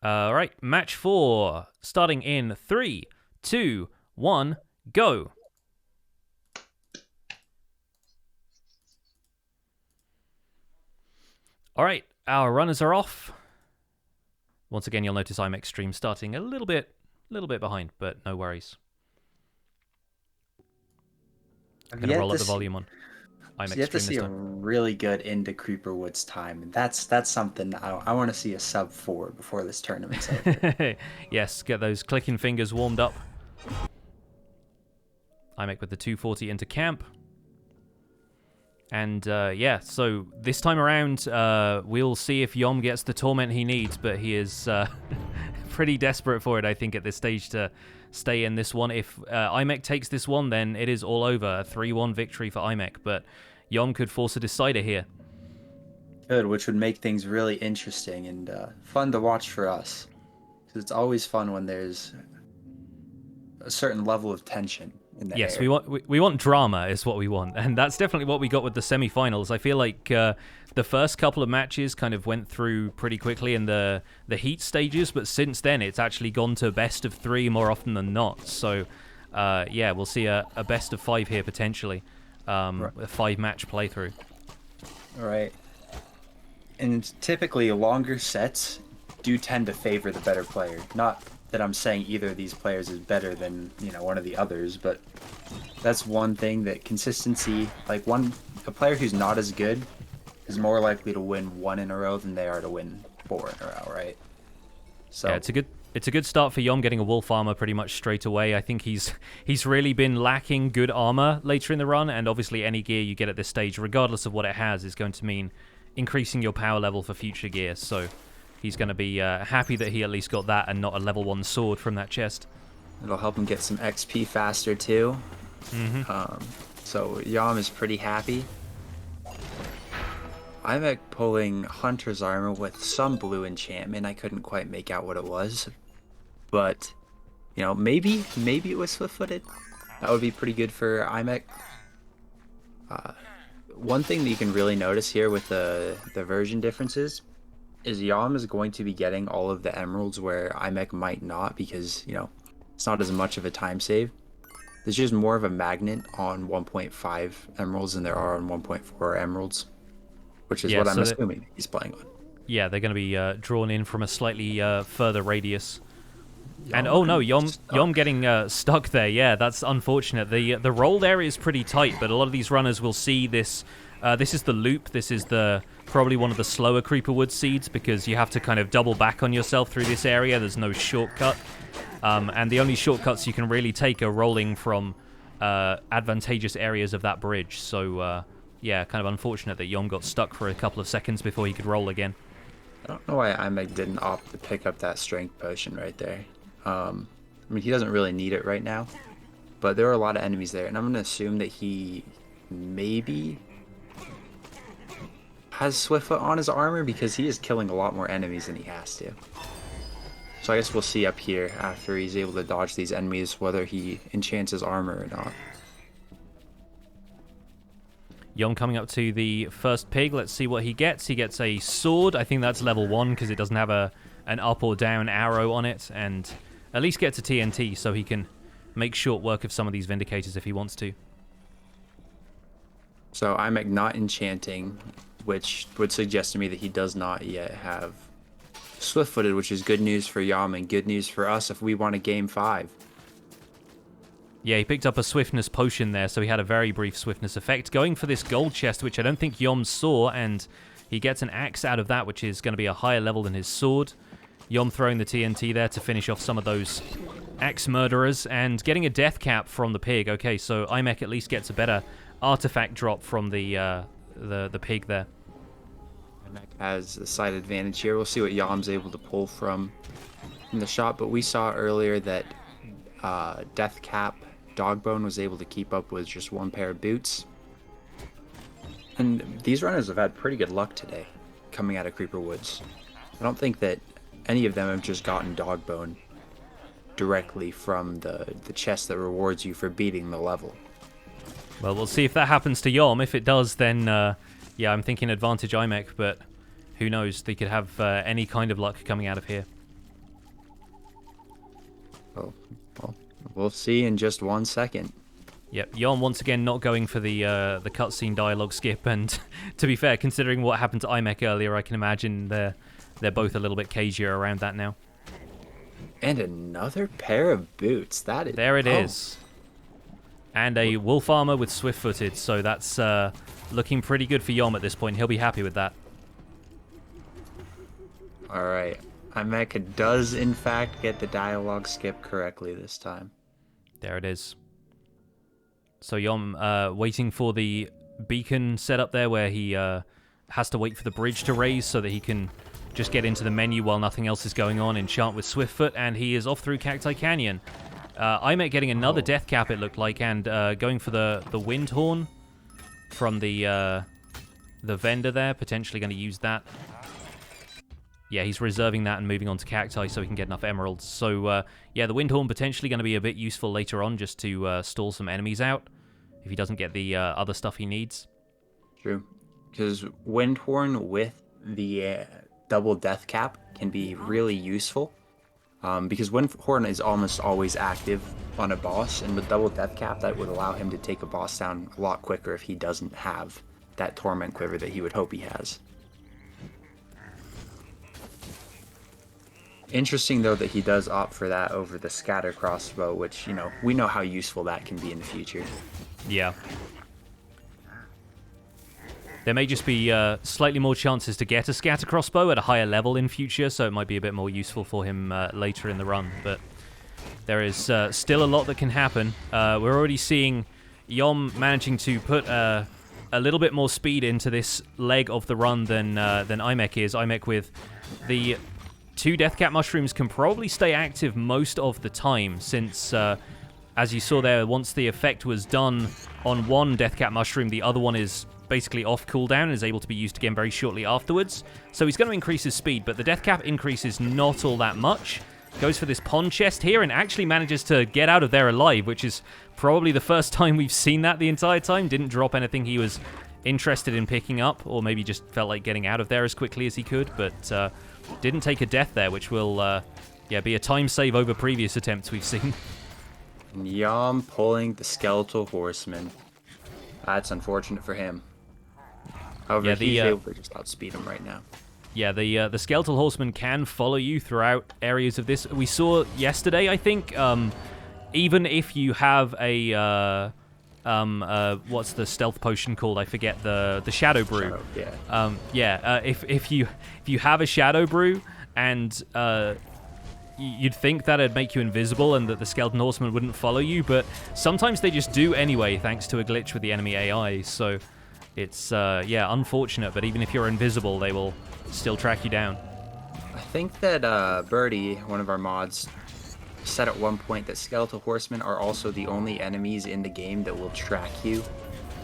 All right, match 4, starting in 3, 2, 1, go. All right, our runners are off. Once again, you'll notice Imek stream starting a little bit behind, but no worries. I'm going to roll up the volume on Imek You have to stream see this a time. really good into Creeper Woods time, and that's something I want to see a sub 4 before this tournament's over. Yes, get those clicking fingers warmed up. Imek with the 240 into camp. And yeah, so this time around, we'll see if Yom gets the torment he needs, but he is pretty desperate for it, I think, at this stage to stay in this one. If Imek takes this one, then it is all over. A 3-1 victory for Imek, but Yom could force a decider here. Good, which would make things really interesting and fun to watch for us. Because it's always fun when there's a certain level of tension. Yes, we want drama is what we want, and that's definitely what we got with the semi-finals. I feel like the first couple of matches kind of went through pretty quickly in the heat stages, but since then it's actually gone to best of 3 more often than not. So yeah, we'll see a best of 5 here potentially, a 5-match playthrough. All right, and typically longer sets do tend to favor the better player. Not that I'm saying either of these players is better than, one of the others, but that's one thing that consistency, like a player who's not as good is more likely to win 1 in a row than they are to win 4 in a row, right? So yeah, it's a good start for Yom getting a wolf armor pretty much straight away. I think he's really been lacking good armor later in the run, and obviously any gear you get at this stage, regardless of what it has, is going to mean increasing your power level for future gear. So he's going to be happy that he at least got that and not a level 1 sword from that chest. It'll help him get some XP faster too. So Yom is pretty happy. Imek pulling Hunter's armor with some blue enchantment. I couldn't quite make out what it was, but maybe it was swift-footed. That would be pretty good for Imek. One thing that you can really notice here with the version differences is Yom is going to be getting all of the emeralds where Imek might not, because it's not as much of a time save. There's just more of a magnet on 1.5 emeralds than there are on 1.4 emeralds, which is what I'm assuming he's playing on. Yeah, they're going to be drawn in from a slightly further radius. And oh no, Yom getting stuck there. Yeah, that's unfortunate. The roll there is pretty tight, but a lot of these runners will see this. This is the loop. This is probably one of the slower Creeper Wood seeds, because you have to kind of double back on yourself through this area. There's no shortcut. And the only shortcuts you can really take are rolling from advantageous areas of that bridge. So yeah, kind of unfortunate that Yom got stuck for a couple of seconds before he could roll again. I don't know why Imek didn't opt to pick up that strength potion right there. I mean, he doesn't really need it right now, but there are a lot of enemies there, and I'm going to assume that he maybe has Swiftfoot on his armor, because he is killing a lot more enemies than he has to. So I guess we'll see up here after he's able to dodge these enemies whether he enchants his armor or not. Yom coming up to the first pig. Let's see what he gets. He gets a sword. I think that's level 1 because it doesn't have an up or down arrow on it, and at least gets a TNT so he can make short work of some of these Vindicators if he wants to. So Imek not enchanting, which would suggest to me that he does not yet have Swift-footed, which is good news for Yom and good news for us if we want a game 5. Yeah, he picked up a swiftness potion there, so he had a very brief swiftness effect. Going for this gold chest, which I don't think Yom saw, and he gets an axe out of that, which is going to be a higher level than his sword. Yom throwing the TNT there to finish off some of those axe murderers, and getting a death cap from the pig. Okay, so Imek at least gets a better artifact drop from the pig there. Imek has the side advantage here. We'll see what Yom's able to pull from the shot, but we saw earlier that death cap Dogbone was able to keep up with just 1 pair of boots. And these runners have had pretty good luck today coming out of Creeper Woods. I don't think that any of them have just gotten Dogbone directly from the chest that rewards you for beating the level. Well, we'll see if that happens to Yom. If it does, then yeah, I'm thinking advantage Imek, but who knows? They could have any kind of luck coming out of here. Oh, well, we'll see in just 1 second. Yep, Yon once again not going for the cutscene dialogue skip, and to be fair, considering what happened to Imek earlier, I can imagine they're both a little bit cagier around that now. And another pair of boots. That is There it is. And a wolf armor with swift-footed, so that's looking pretty good for Yom at this point. He'll be happy with that. All right. Imek does, in fact, get the dialogue skip correctly this time. There it is. So Yom waiting for the beacon set up there where he has to wait for the bridge to raise so that he can just get into the menu while nothing else is going on, enchant with Swiftfoot, and he is off through Cacti Canyon. Imek getting another death cap, it looked like, and going for the wind horn from the vendor there, potentially going to use that. Yeah, he's reserving that and moving on to Cacti so he can get enough emeralds. So, yeah, the Windhorn potentially going to be a bit useful later on just to stall some enemies out if he doesn't get the other stuff he needs. True. Because Windhorn with the double death cap can be really useful. Because Windhorn is almost always active on a boss, and with double death cap, that would allow him to take a boss down a lot quicker if he doesn't have that Torment Quiver that he would hope he has. Interesting, though, that he does opt for that over the scatter crossbow, which, you know, we know how useful that can be in the future. Yeah. There may just be slightly more chances to get a scatter crossbow at a higher level in future, so it might be a bit more useful for him later in the run. But there is still a lot that can happen. We're already seeing Yom managing to put a little bit more speed into this leg of the run than Imek is. Imek with the 2 Deathcap mushrooms can probably stay active most of the time, since, as you saw there, once the effect was done on one Deathcap mushroom, the other one is basically off cooldown and is able to be used again very shortly afterwards. So he's going to increase his speed, but the Deathcap increase is not all that much. Goes for this pond chest here and actually manages to get out of there alive, which is probably the first time we've seen that the entire time. Didn't drop anything he was interested in picking up, or maybe just felt like getting out of there as quickly as he could, but didn't take a death there, which will be a time save over previous attempts we've seen. Yom pulling the Skeletal Horseman. That's unfortunate for him. However, he's able to just outspeed him right now. Yeah, the Skeletal Horseman can follow you throughout areas of this. We saw yesterday, I think, even if you have a what's the stealth potion called? I forget, the Shadow Brew. If you have a Shadow Brew and you'd think that it'd make you invisible and that the Skeleton Horseman wouldn't follow you, but sometimes they just do anyway, thanks to a glitch with the enemy AI. So it's unfortunate, but even if you're invisible, they will still track you down. I think that Birdie, one of our mods, said at one point that Skeletal Horsemen are also the only enemies in the game that will track you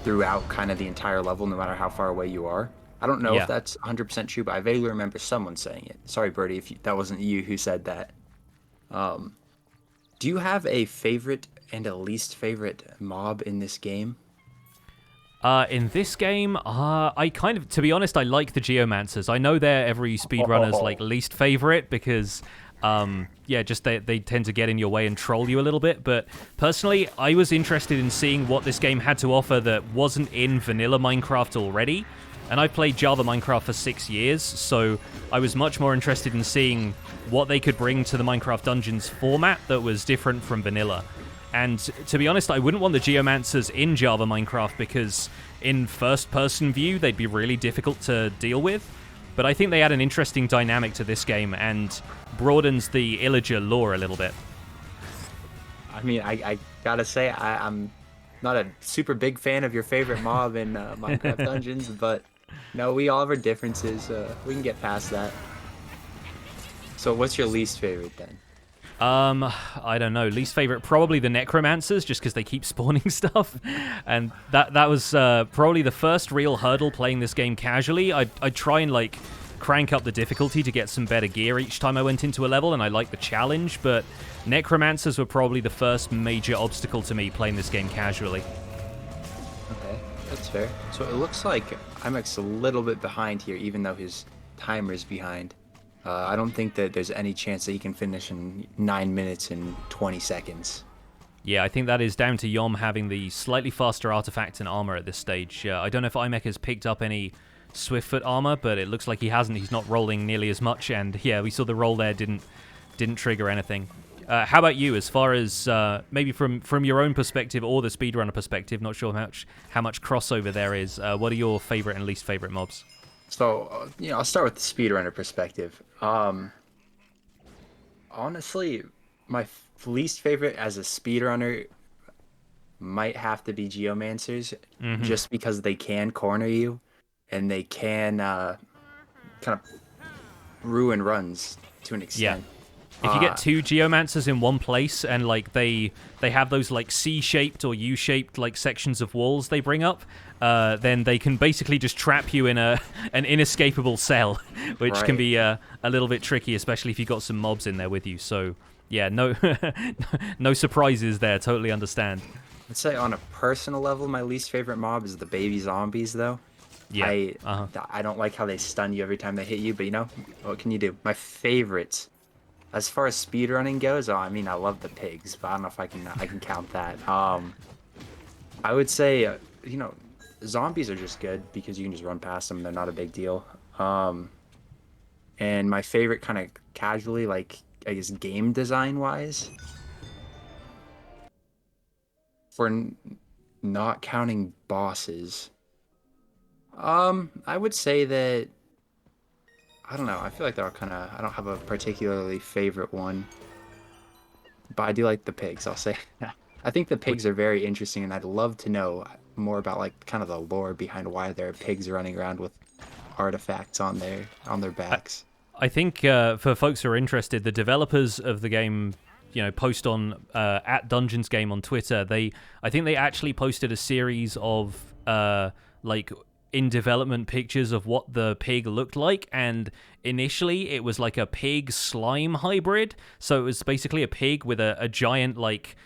throughout kind of the entire level, no matter how far away you are. I don't know if that's 100% true, but I vaguely remember someone saying it. Sorry, Birdie, if that wasn't you who said that. Do you have a favorite and a least favorite mob in this game? In this game, I kind of, to be honest, I like the Geomancers. I know they're every speedrunner's like least favorite because, just they tend to get in your way and troll you a little bit. But personally, I was interested in seeing what this game had to offer that wasn't in vanilla Minecraft already. And I've played Java Minecraft for 6 years, so I was much more interested in seeing what they could bring to the Minecraft Dungeons format that was different from vanilla. And to be honest, I wouldn't want the Geomancers in Java Minecraft because in first-person view, they'd be really difficult to deal with. But I think they add an interesting dynamic to this game and broadens the Illager lore a little bit. I mean, I gotta say, I'm not a super big fan of your favorite mob in Minecraft Dungeons, but no, we all have our differences. We can get past that. So what's your least favorite then? I don't know. Least favorite, probably the Necromancers, just because they keep spawning stuff. And that was probably the first real hurdle playing this game casually. I'd try and, like, crank up the difficulty to get some better gear each time I went into a level, and I liked the challenge, but Necromancers were probably the first major obstacle to me playing this game casually. Okay, that's fair. So it looks like Imek's a little bit behind here, even though his timer's behind. I don't think that there's any chance that he can finish in 9 minutes and 20 seconds. Yeah, I think that is down to Yom having the slightly faster artifact and armor at this stage. I don't know if Imek has picked up any Swiftfoot armor, but it looks like he hasn't. He's not rolling nearly as much, and yeah, we saw the roll there didn't trigger anything. How about you, as far as maybe from your own perspective or the speedrunner perspective? Not sure how much crossover there is. What are your favorite and least favorite mobs? So, I'll start with the speedrunner perspective. Honestly, my least favorite as a speedrunner might have to be Geomancers, just because they can corner you, and they can kind of ruin runs to an Yeah. extent. If you get two Geomancers in one place and like they have those like C-shaped or U-shaped like sections of walls they bring up, then they can basically just trap you in an inescapable cell, which can be a little bit tricky, especially if you got some mobs in there with you. So yeah, no no surprises there. Totally understand. I'd say on a personal level, my least favorite mob is the baby zombies, though. Yeah. I don't like how they stun you every time they hit you, but what can you do? My favorite, as far as speedrunning goes, I love the pigs, but I don't know if I can count that. I would say, zombies are just good because you can just run past them. They're not a big deal. And my favorite kind of casually, like, I guess game design wise, for not counting bosses, I would say that, I don't know. I feel like they're all I don't have a particularly favorite one, but I do like the pigs. I'll say, I think the pigs are very interesting, and I'd love to know more about like kind of the lore behind why there are pigs running around with artifacts on their backs. I think for folks who are interested, the developers of the game, post on at Dungeons Game on Twitter. I think they actually posted a series of like in development pictures of what the pig looked like, and initially it was like a pig slime hybrid. So it was basically a pig with a giant like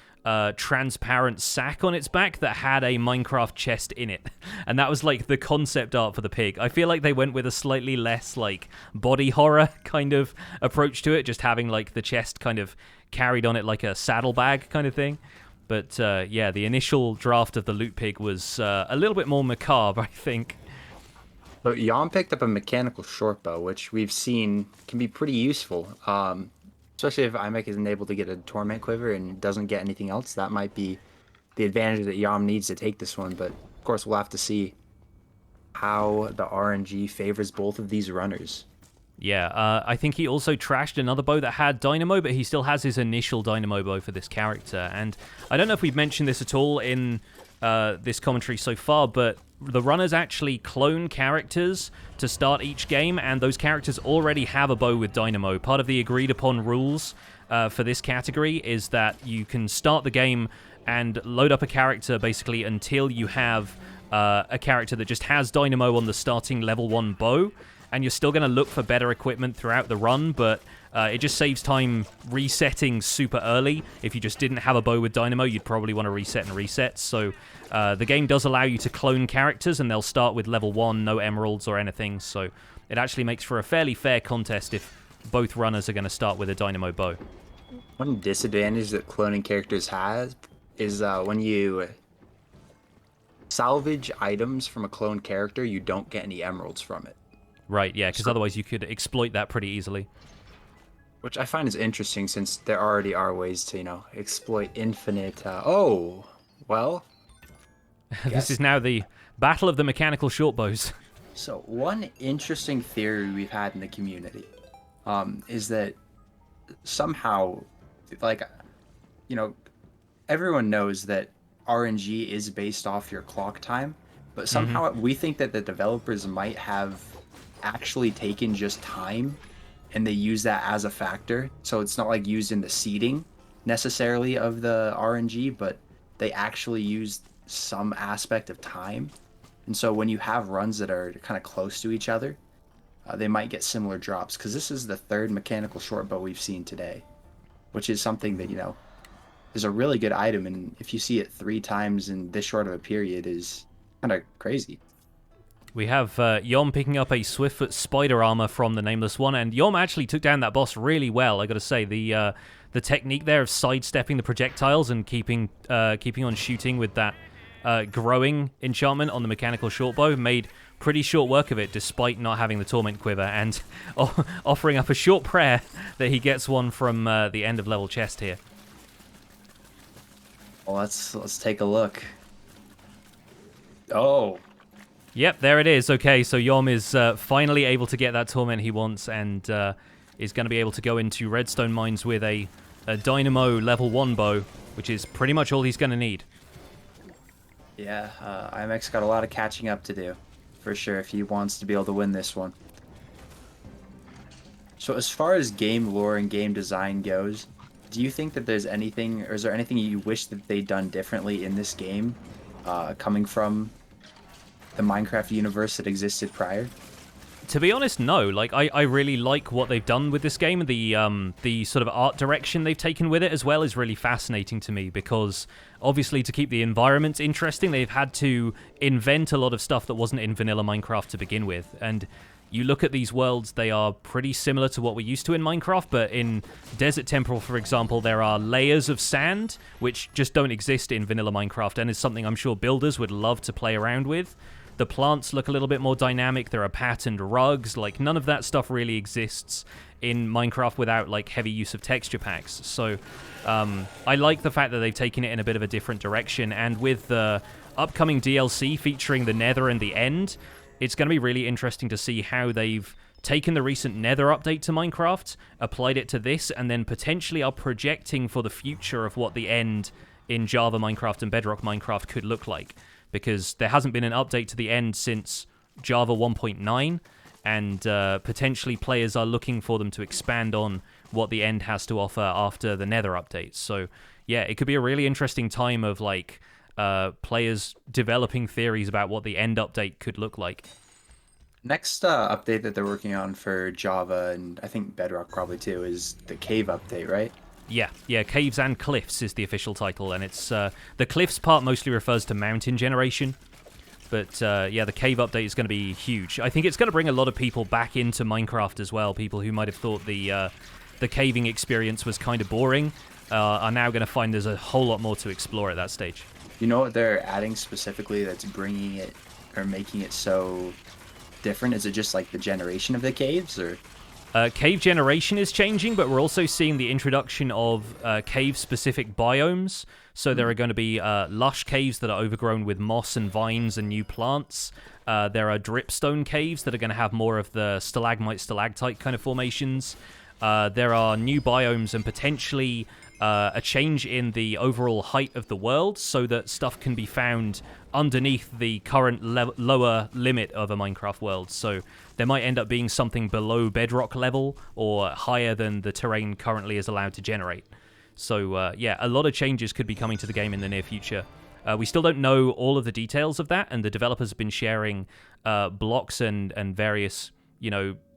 transparent sack on its back that had a Minecraft chest in it, and that was like the concept art for the pig. I feel like they went with a slightly less like body horror kind of approach to it, just having like the chest kind of carried on it like a saddlebag kind of thing. But yeah, the initial draft of the loot pig was a little bit more macabre, I think. So Jan picked up a mechanical short bow, which we've seen can be pretty useful. Especially if Imek isn't able to get a torment quiver and doesn't get anything else. That might be the advantage that Yam needs to take this one. But of course, we'll have to see how the RNG favors both of these runners. Yeah, I think he also trashed another bow that had Dynamo, but he still has his initial Dynamo bow for this character. And I don't know if we've mentioned this at all in this commentary so far, but the runners actually clone characters to start each game, and those characters already have a bow with Dynamo. Part of the agreed-upon rules for this category is that you can start the game and load up a character basically until you have a character that just has Dynamo on the starting level 1 bow, and you're still going to look for better equipment throughout the run, but it just saves time resetting super early. If you just didn't have a bow with Dynamo, you'd probably want to reset and reset. So the game does allow you to clone characters, and they'll start with level 1, no emeralds or anything. So it actually makes for a fairly fair contest if both runners are going to start with a Dynamo bow. One disadvantage that cloning characters has is when you salvage items from a cloned character, you don't get any emeralds from it. Right, yeah, because otherwise you could exploit that pretty easily. Which I find is interesting, since there already are ways to, exploit infinite... This is now the battle of the mechanical shortbows. So one interesting theory we've had in the community is that somehow, like, everyone knows that RNG is based off your clock time, but somehow we think that the developers might have actually taken just time and they use that as a factor. So it's not like used in the seeding necessarily of the RNG, but they actually used some aspect of time. And so when you have runs that are kind of close to each other, they might get similar drops, because this is the third mechanical short bow we've seen today, which is something that, is a really good item, and if you see it 3 times in this short of a period is kind of crazy. We have Yom picking up a Swiftfoot spider armor from the Nameless One, and Yom actually took down that boss really well. I got to say, the technique there of sidestepping the projectiles and keeping on shooting with that growing enchantment on the mechanical shortbow made pretty short work of it, despite not having the Torment Quiver, and offering up a short prayer that he gets one from the end of level chest here. Well, let's take a look. Oh. Yep, there it is. Okay, so Yom is finally able to get that Torment he wants, and is going to be able to go into Redstone Mines with a Dynamo level 1 bow, which is pretty much all he's going to need. Yeah, Imek's got a lot of catching up to do, for sure, if he wants to be able to win this one. So as far as game lore and game design goes, do you think that there's anything, or is there anything you wish that they'd done differently in this game, coming from the Minecraft universe that existed prior? To be honest, no. Like, I really like what they've done with this game. The sort of art direction they've taken with it as well is really fascinating to me, because obviously to keep the environments interesting, they've had to invent a lot of stuff that wasn't in vanilla Minecraft to begin with. And you look at these worlds, they are pretty similar to what we're used to in Minecraft, but in Desert Temple, for example, there are layers of sand, which just don't exist in vanilla Minecraft, and is something I'm sure builders would love to play around with. The plants look a little bit more dynamic. There are patterned rugs. Like, none of that stuff really exists in Minecraft without, like, heavy use of texture packs. So, I like the fact that they've taken it in a bit of a different direction. And with the upcoming DLC featuring the Nether and the End, it's going to be really interesting to see how they've taken the recent Nether update to Minecraft, applied it to this, and then potentially are projecting for the future of what the End in Java Minecraft and Bedrock Minecraft could look like. Because there hasn't been an update to the End since Java 1.9, and potentially players are looking for them to expand on what the End has to offer after the Nether updates. So, yeah, it could be a really interesting time of, like, players developing theories about what the End update could look like. Next update that they're working on for Java, and I think Bedrock probably too, is the Cave update, right? Yeah, Caves and Cliffs is the official title, and it's the Cliffs part mostly refers to mountain generation, but yeah, the Cave update is going to be huge. I think it's going to bring a lot of people back into Minecraft as well. People who might have thought the caving experience was kind of boring are now going to find there's a whole lot more to explore at that stage. You know what they're adding specifically that's bringing it, or making it so different? Is it just like the generation of the caves, or...? Cave generation is changing, but we're also seeing the introduction of cave-specific biomes. So there are going to be lush caves that are overgrown with moss and vines and new plants. There are dripstone caves that are going to have more of the stalagmite, stalactite kind of formations. There are new biomes and potentially a change in the overall height of the world so that stuff can be found underneath the current lower limit of a Minecraft world. So there might end up being something below bedrock level or higher than the terrain currently is allowed to generate. So yeah, a lot of changes could be coming to the game in the near future. We still don't know all of the details of that, and the developers have been sharing blocks and various,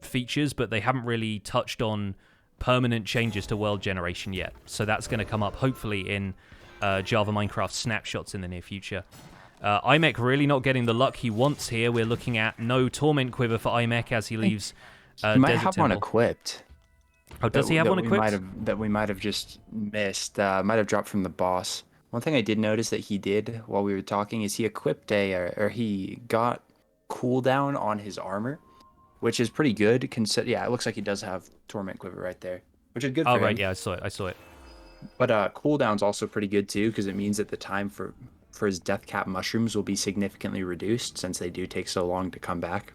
features, but they haven't really touched on permanent changes to world generation yet. So that's going to come up hopefully in Java Minecraft snapshots in the near future. Imek really not getting the luck he wants here. We're looking at no Torment Quiver for Imek as he leaves he might Desert have Temple. one equipped. Oh, does he have one equipped? That we might have just missed. Might have dropped from the boss. One thing I did notice that he did while we were talking is he equipped or he got cooldown on his armor, which is pretty good. Yeah, it looks like he does have Torment Quiver right there, which is good for him. Oh, right, yeah, I saw it. But cooldown's also pretty good too, because it means that the time for his death cap mushrooms will be significantly reduced, since they do take so long to come back.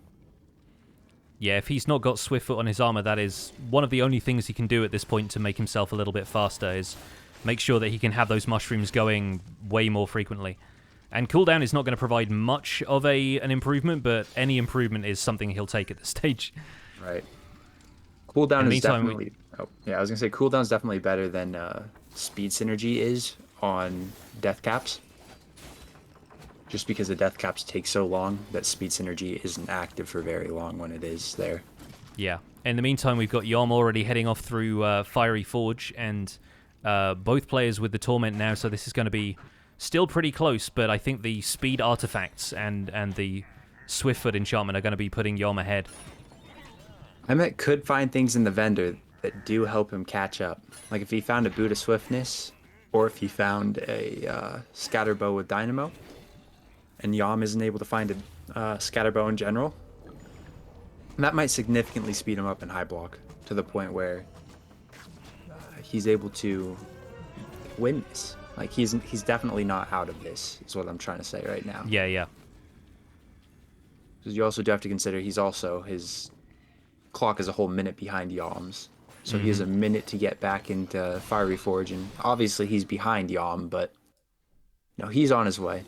Yeah, if he's not got Swiftfoot on his armor, that is one of the only things he can do at this point to make himself a little bit faster, is make sure that he can have those mushrooms going way more frequently. And cooldown is not going to provide much of an improvement, but any improvement is something he'll take at this stage. Right. Cooldown is definitely... Oh, yeah, I was going to say cooldown is definitely better than speed synergy is on death caps. Just because the death caps take so long that speed synergy isn't active for very long when it is there. Yeah. In the meantime, we've got Yom already heading off through Fiery Forge, and both players with the Torment now, so this is going to be still pretty close, but I think the speed artifacts and the Swiftfoot enchantment are going to be putting Yom ahead. Imek could find things in the vendor that do help him catch up. Like if he found a boot of swiftness, or if he found a scatterbow with dynamo, and Yom isn't able to find a scatterbow in general, that might significantly speed him up in high block to the point where he's able to win this. Like he's definitely not out of this, is what I'm trying to say right now. Yeah, yeah. Because you also do have to consider his clock is a whole minute behind Yom's. So he has a minute to get back into Fiery Forge, and obviously he's behind Yom, but he's on his way.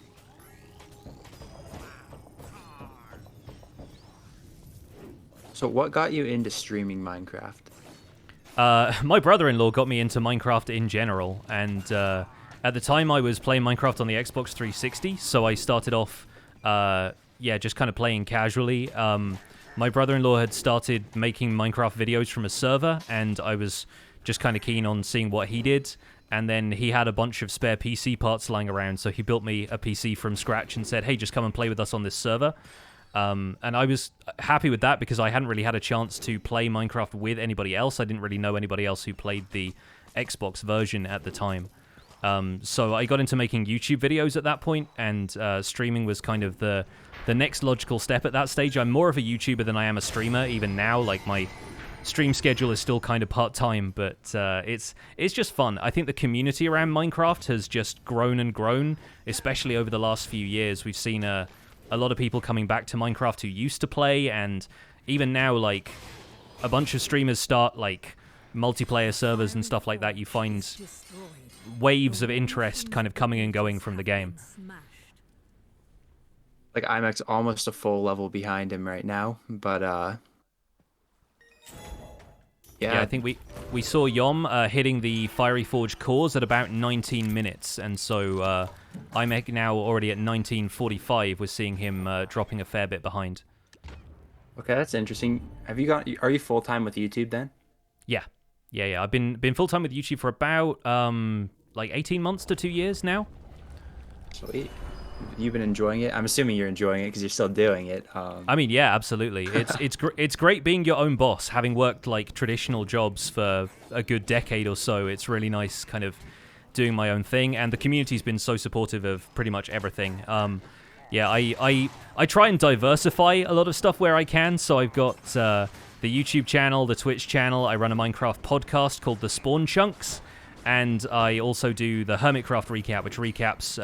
So what got you into streaming Minecraft? My brother-in-law got me into Minecraft in general, and at the time I was playing Minecraft on the Xbox 360, so I started off, just kind of playing casually. My brother-in-law had started making Minecraft videos from a server, and I was just kind of keen on seeing what he did. And then he had a bunch of spare PC parts lying around, so he built me a PC from scratch and said, hey, just come and play with us on this server. And I was happy with that because I hadn't really had a chance to play Minecraft with anybody else. I didn't really know anybody else who played the Xbox version at the time. So I got into making YouTube videos at that point, and streaming was kind of the next logical step at that stage. I'm more of a YouTuber than I am a streamer, even now. Like, my stream schedule is still kind of part-time, but it's just fun. I think the community around Minecraft has just grown and grown, especially over the last few years. We've seen a lot of people coming back to Minecraft who used to play, and even now, like, a bunch of streamers start, like, multiplayer servers and stuff like that. You find waves of interest kind of coming and going from the game. Like, Imek's almost a full level behind him right now, but yeah, I think we saw Yom hitting the Fiery Forge cores at about 19 minutes, and so Imek now already at 19:45. We're seeing him dropping a fair bit behind. Okay, that's interesting. Are you full time with YouTube then? Yeah. I've been full time with YouTube for about like 18 months to 2 years now. Sweet. You've been enjoying it? I'm assuming you're enjoying it because you're still doing it. I mean, yeah, absolutely. It's great being your own boss. Having worked like traditional jobs for a good decade or so, it's really nice kind of doing my own thing. And the community's been so supportive of pretty much everything. I try and diversify a lot of stuff where I can. So I've got the YouTube channel, the Twitch channel. I run a Minecraft podcast called The Spawn Chunks, and I also do the Hermitcraft recap, which recaps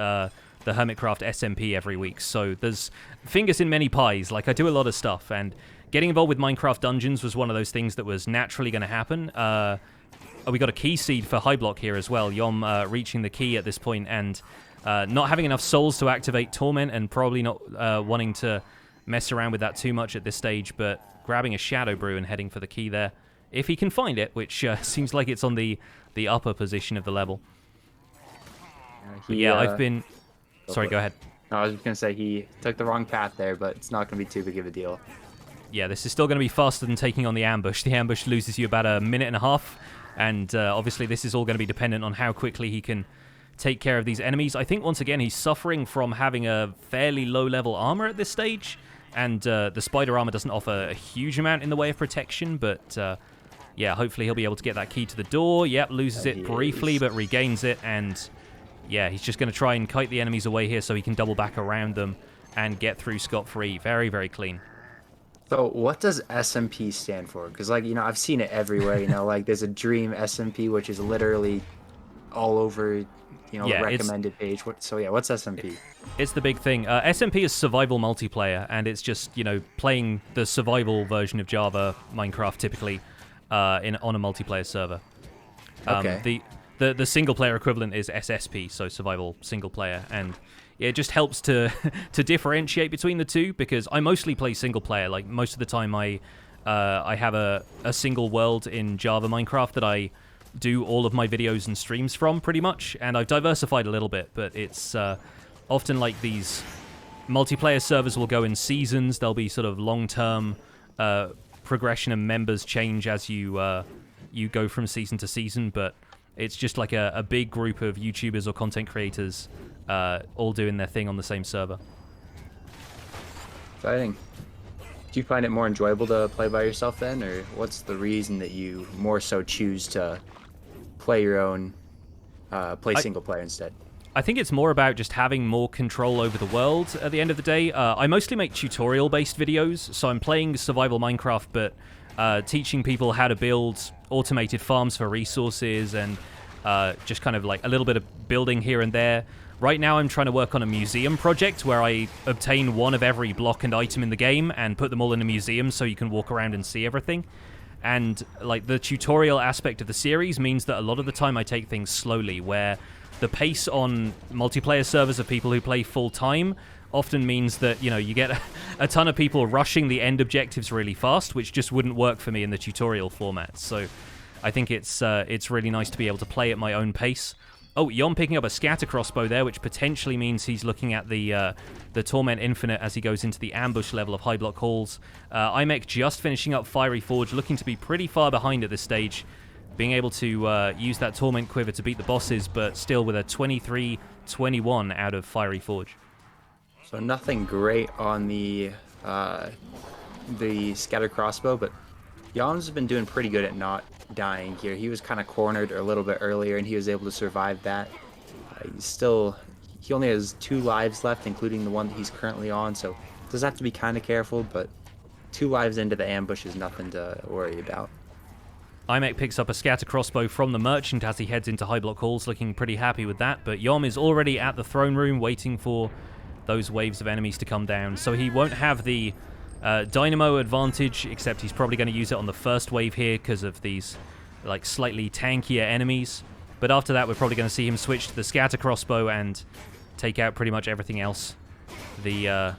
the Hermitcraft SMP every week. So there's fingers in many pies. Like, I do a lot of stuff, and getting involved with Minecraft Dungeons was one of those things that was naturally going to happen. We got a key seed for High Block here as well. Yom reaching the key at this point, and not having enough souls to activate Torment, and probably not wanting to mess around with that too much at this stage, but grabbing a Shadow Brew and heading for the key there, if he can find it, which seems like it's on the upper position of the level. I've been... Sorry, go ahead. No, I was just going to say he took the wrong path there, but it's not going to be too big of a deal. Yeah, this is still going to be faster than taking on the ambush. The ambush loses you about a minute and a half, and obviously this is all going to be dependent on how quickly he can take care of these enemies. I think, once again, he's suffering from having a fairly low-level armor at this stage, and the spider armor doesn't offer a huge amount in the way of protection, but yeah, hopefully he'll be able to get that key to the door. Yep, loses it briefly, but regains it, and... yeah, he's just going to try and kite the enemies away here so he can double back around them and get through scot-free. Very, very clean. So what does SMP stand for? Because, like, I've seen it everywhere, like there's a Dream SMP, which is literally all over, the recommended page. What's SMP? It's the big thing. SMP is survival multiplayer, and it's just, playing the survival version of Java Minecraft typically on a multiplayer server. Okay. The single-player equivalent is SSP, so Survival Single Player, and it just helps to differentiate between the two, because I mostly play single-player. Like, most of the time I have a single world in Java Minecraft that I do all of my videos and streams from, pretty much, and I've diversified a little bit, but it's often like these multiplayer servers will go in seasons. There'll be sort of long-term progression, and members change as you go from season to season, but... it's just like a big group of YouTubers or content creators all doing their thing on the same server. Exciting. Do you find it more enjoyable to play by yourself then, or what's the reason that you more so choose to play your own, play I, single player instead? I think it's more about just having more control over the world at the end of the day. I mostly make tutorial-based videos, so I'm playing survival Minecraft, but teaching people how to build automated farms for resources and just kind of like a little bit of building here and there. Right now I'm trying to work on a museum project where I obtain one of every block and item in the game and put them all in a museum so you can walk around and see everything. And like the tutorial aspect of the series means that a lot of the time I take things slowly, where the pace on multiplayer servers of people who play full time often means that, you know, you get a ton of people rushing the end objectives really fast, which just wouldn't work for me in the tutorial format. So I think it's really nice to be able to play at my own pace. Oh, Yom picking up a scatter crossbow there, which potentially means he's looking at the Torment Infinite as he goes into the ambush level of High Block Halls. Imek just finishing up Fiery Forge, looking to be pretty far behind at this stage, being able to use that Torment Quiver to beat the bosses, but still with a 23-21 out of Fiery Forge. So nothing great on the scatter crossbow, but Yom's been doing pretty good at not dying here. He was kind of cornered a little bit earlier, and he was able to survive that. He only has 2 lives left, including the one that he's currently on, so does have to be kind of careful, but 2 lives into the ambush is nothing to worry about. Imek picks up a scatter crossbow from the merchant as he heads into High Block Halls, looking pretty happy with that, but Yom is already at the throne room waiting for those waves of enemies to come down, so he won't have the dynamo advantage, except he's probably going to use it on the first wave here because of these like slightly tankier enemies. But after that, we're probably going to see him switch to the scatter crossbow and take out pretty much everything else the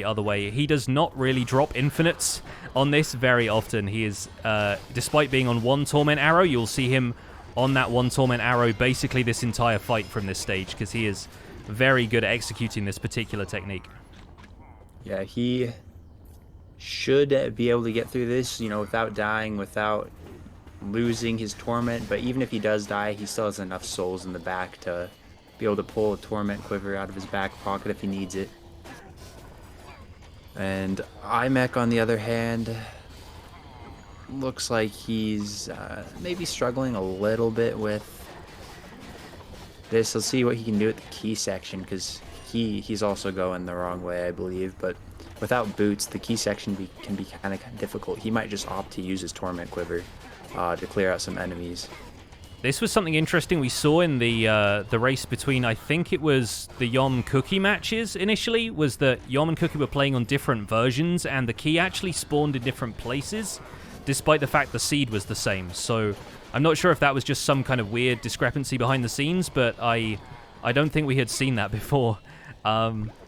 other way. He does not really drop infinites on this very often. He is, despite being on 1 torment arrow, you'll see him on that 1 torment arrow basically this entire fight from this stage, because he is very good at executing this particular technique. Yeah, he should be able to get through this, you know, without dying, without losing his torment. But even if he does die, he still has enough souls in the back to be able to pull a torment quiver out of his back pocket if he needs it. And Imek, on the other hand, looks like he's maybe struggling a little bit with this. Let's see what he can do at the key section, because he's also going the wrong way, I believe. But without boots, the key section can be kind of difficult. He might just opt to use his torment quiver to clear out some enemies. This was something interesting we saw in the race between, I think it was the Yom Cookie matches initially, was that Yom and Cookie were playing on different versions, and the key actually spawned in different places, despite the fact the seed was the same. So I'm not sure if that was just some kind of weird discrepancy behind the scenes, but I don't think we had seen that before.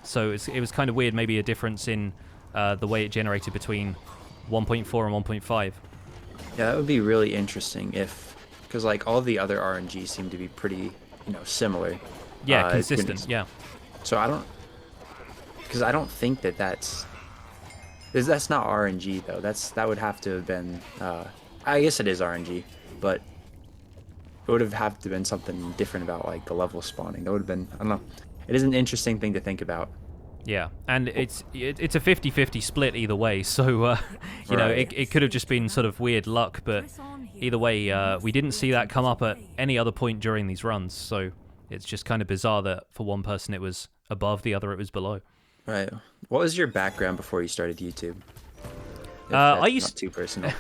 So it was kind of weird, maybe a difference in the way it generated between 1.4 and 1.5. Yeah, that would be really interesting because like all the other RNG seem to be pretty, you know, similar. Yeah, consistent. Yeah. So I don't think that's not RNG though. That would have to have been. I guess it is RNG, but it would have to been something different about like the level spawning. That would have been, I don't know. It is an interesting thing to think about. Yeah, and it's a 50-50 split either way, so you know, it could have just been sort of weird luck, but either way, we didn't see that come up at any other point during these runs, so it's just kind of bizarre that for one person it was above, the other it was below. Right. What was your background before you started YouTube? I used not too personal.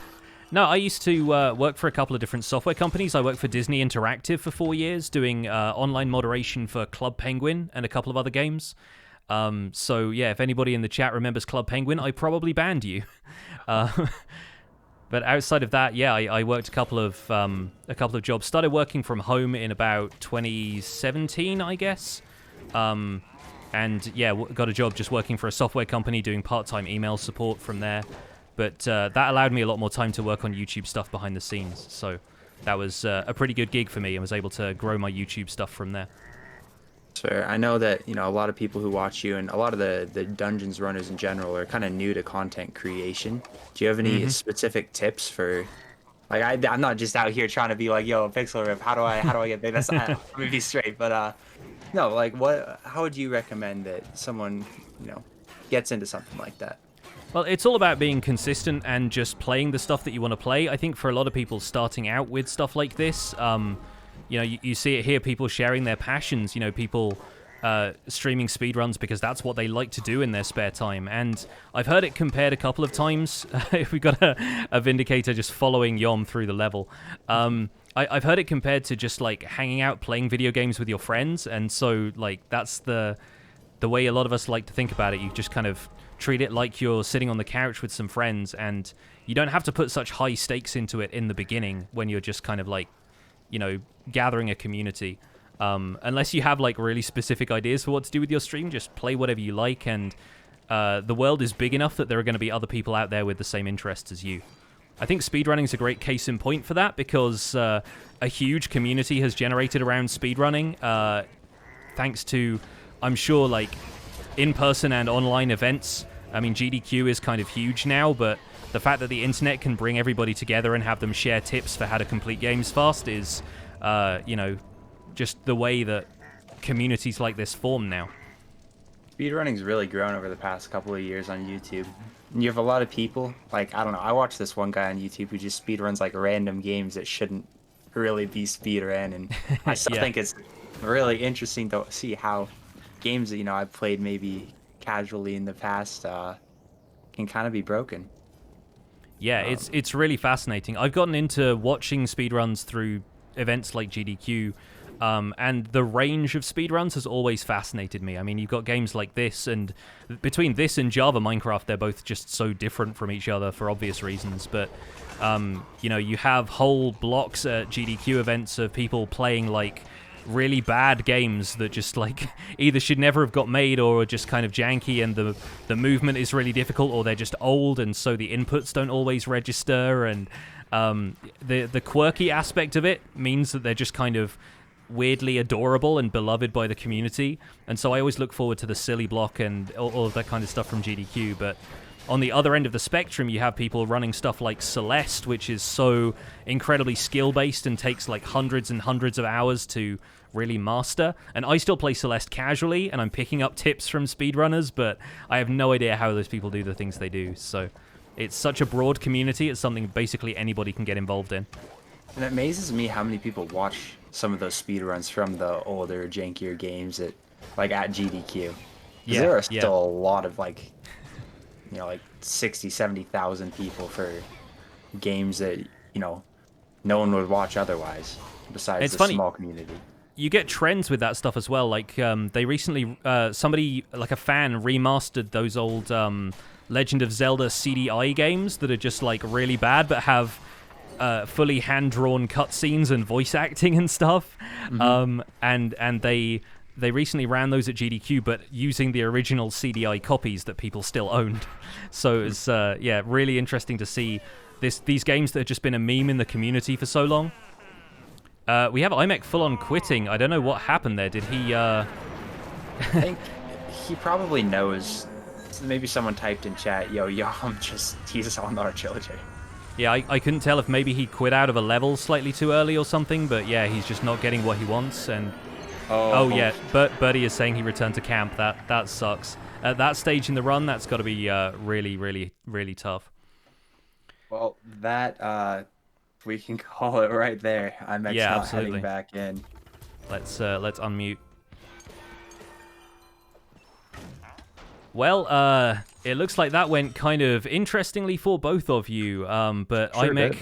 No, I used to work for a couple of different software companies. I worked for Disney Interactive for 4 years, doing online moderation for Club Penguin and a couple of other games. So yeah, if anybody in the chat remembers Club Penguin, I probably banned you. But outside of that, yeah, I worked a couple of jobs. Started working from home in about 2017, I guess. And yeah, got a job just working for a software company doing part-time email support from there. But that allowed me a lot more time to work on YouTube stuff behind the scenes. So that was a pretty good gig for me, and was able to grow my YouTube stuff from there. Sure. I know that, you know, a lot of people who watch you and a lot of the dungeons runners in general are kind of new to content creation. Do you have any specific tips for, like, I'm not just out here trying to be like, yo, Pixel Rip, how do I get big? That's let me be straight. But no, like, how would you recommend that someone, you know, gets into something like that. Well, it's all about being consistent and just playing the stuff that you want to play. I think for a lot of people starting out with stuff like this, you see it here, people sharing their passions, people streaming speedruns because that's what they like to do in their spare time. And I've heard it compared a couple of times. We got a Vindicator just following Yom through the level. I've heard it compared to just like hanging out playing video games with your friends. And so like that's the way a lot of us like to think about it. You just kind of treat it like you're sitting on the couch with some friends, and you don't have to put such high stakes into it in the beginning when you're just kind of like, gathering a community. Unless you have like really specific ideas for what to do with your stream, just play whatever you like, and the world is big enough that there are going to be other people out there with the same interests as you. I think speedrunning is a great case in point for that, because a huge community has generated around speedrunning, thanks to, I'm sure, like in-person and online events. I mean, GDQ is kind of huge now, but the fact that the internet can bring everybody together and have them share tips for how to complete games fast is, just the way that communities like this form now. Speedrunning's really grown over the past couple of years on YouTube. And you have a lot of people, like, I don't know, I watched this one guy on YouTube who just speedruns like random games that shouldn't really be speedrun, and I still think it's really interesting to see how games that, I've played maybe casually in the past can kind of be broken. Yeah, it's really fascinating. I've gotten into watching speedruns through events like GDQ, and the range of speedruns has always fascinated me. I mean, you've got games like this, and between this and Java Minecraft, they're both just so different from each other for obvious reasons. But, you have whole blocks at GDQ events of people playing, like, really bad games that just, like, either should never have got made or are just kind of janky, and the movement is really difficult, or they're just old, and so the inputs don't always register, and the quirky aspect of it means that they're just kind of weirdly adorable and beloved by the community. And so I always look forward to the silly block and all of that kind of stuff from GDQ. But on the other end of the spectrum, you have people running stuff like Celeste, which is so incredibly skill-based and takes like hundreds and hundreds of hours to really master. And I still play Celeste casually, and I'm picking up tips from speedrunners, but I have no idea how those people do the things they do. So it's such a broad community. It's something basically anybody can get involved in. And it amazes me how many people watch some of those speedruns from the older, jankier games at GDQ. Yeah, there are still a lot of like 60, 70,000 people for games that, no one would watch otherwise, besides it's the funny. small community. You get trends with that stuff as well. Like, they recently, somebody, like a fan, remastered those old Legend of Zelda CDI games that are just, like, really bad, but have fully hand-drawn cutscenes and voice acting and stuff. Mm-hmm. And they recently ran those at GDQ, but using the original CDI copies that people still owned. So it's, really interesting to see these games that have just been a meme in the community for so long. We have Imek full-on quitting. I don't know what happened there. Did he... I think he probably knows. Maybe someone typed in chat, yo, he's on our trilogy. Yeah, I couldn't tell if maybe he quit out of a level slightly too early or something, but yeah, he's just not getting what he wants. And yeah, Birdie is saying he returned to camp. That sucks. At that stage in the run, that's got to be really, really, really tough. Well, that we can call it right there. I'm not heading back in. Let's unmute. Well, it looks like that went kind of interestingly for both of you, but sure Imek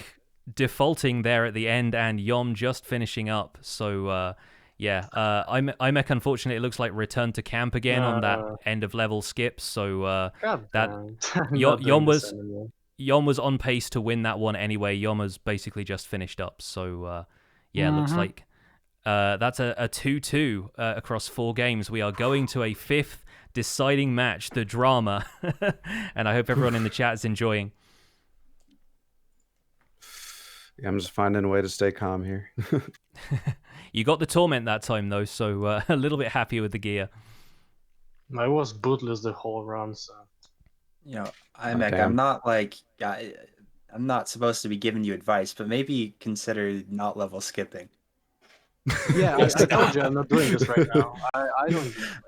defaulting there at the end and Yom just finishing up. So, Imek, unfortunately, it looks like returned to camp again on that end of level skip. So Yom was on pace to win that one anyway. Yom has basically just finished up. So, it looks like that's a 2-2 across 4 games. We are going to a 5th deciding match, the drama. And I hope everyone in the chat is enjoying. Yeah, I'm just finding a way to stay calm here. You got the torment that time though, so a little bit happier with the gear. I was bootless the whole run, so Imek, I'm not supposed to be giving you advice, but maybe consider not level skipping. Yeah, I told you I'm not doing this right now. I don't